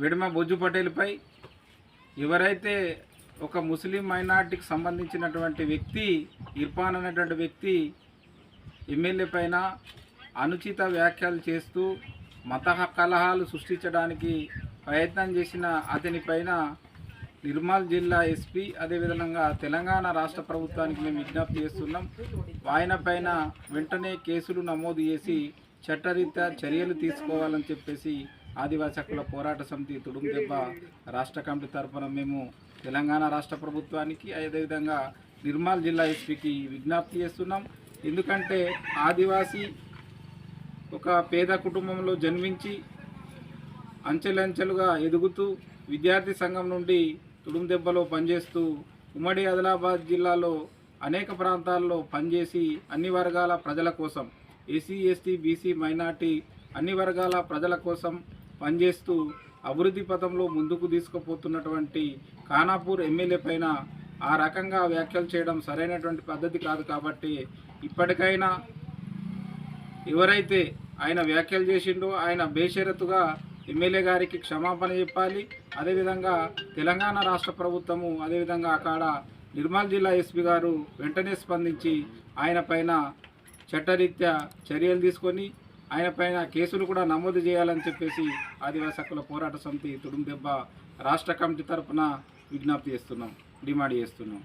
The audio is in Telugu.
వెడమ బొజ్జు పటేల్పై ఎవరైతే ఒక ముస్లిం మైనార్టీకి సంబంధించినటువంటి వ్యక్తి ఇర్ఫాన్ అనేటువంటి వ్యక్తి ఎమ్మెల్యే పైన అనుచిత వ్యాఖ్యలు చేస్తూ మత కలహాలు సృష్టించడానికి ప్రయత్నం చేసిన అతనిపైన నిర్మల్ జిల్లా ఎస్పీ అదేవిధంగా తెలంగాణ రాష్ట్ర ప్రభుత్వానికి మేము విజ్ఞప్తి చేస్తున్నాం. ఆయన పైన వెంటనే కేసులు నమోదు చేసి చట్టరీత్యా చర్యలు తీసుకోవాలని చెప్పేసి ఆదివాసీ హక్కుల పోరాట సమితి తుడుందెబ్బ రాష్ట్ర కమిటీ తరఫున మేము తెలంగాణ రాష్ట్ర ప్రభుత్వానికి అదేవిధంగా నిర్మల్ జిల్లా ఎస్పీకి విజ్ఞప్తి చేస్తున్నాం. ఎందుకంటే ఆదివాసీ ఒక పేద కుటుంబంలో జన్మించి అంచెలంచెలుగా ఎదుగుతూ విద్యార్థి సంఘం నుండి తుడుందెబ్బలో పనిచేస్తూ ఉమ్మడి ఆదిలాబాద్ జిల్లాలో అనేక ప్రాంతాల్లో పనిచేసి అన్ని వర్గాల ప్రజల కోసం ఎస్సీ ఎస్టీ బీసీ మైనార్టీ అన్ని వర్గాల ప్రజల కోసం పనిచేస్తూ అభివృద్ధి పథంలో ముందుకు తీసుకుపోతున్నటువంటి ఖానాపూర్ ఎమ్మెల్యే పైన ఆ రకంగా వ్యాఖ్యలు చేయడం సరైనటువంటి పద్ధతి కాదు. కాబట్టి ఇప్పటికైనా ఎవరైతే ఆయన వ్యాఖ్యలు చేసిండో ఆయన బేషరతుగా ఎమ్మెల్యే గారికి క్షమాపణ చెప్పాలి. అదేవిధంగా తెలంగాణ రాష్ట్ర ప్రభుత్వము అదేవిధంగా అక్కడ నిర్మల్ జిల్లా ఎస్పీ గారు వెంటనే స్పందించి ఆయన పైన చట్టరీత్యా చర్యలు తీసుకొని ఆయన పైన కేసులు కూడా నమోదు చేయాలని చెప్పేసి ఆదివాసీ హక్కుల పోరాట సమితి తుడుందెబ్బ రాష్ట్ర కమిటీ తరఫున విజ్ఞప్తి చేస్తున్నాం, డిమాండ్ చేస్తున్నాం.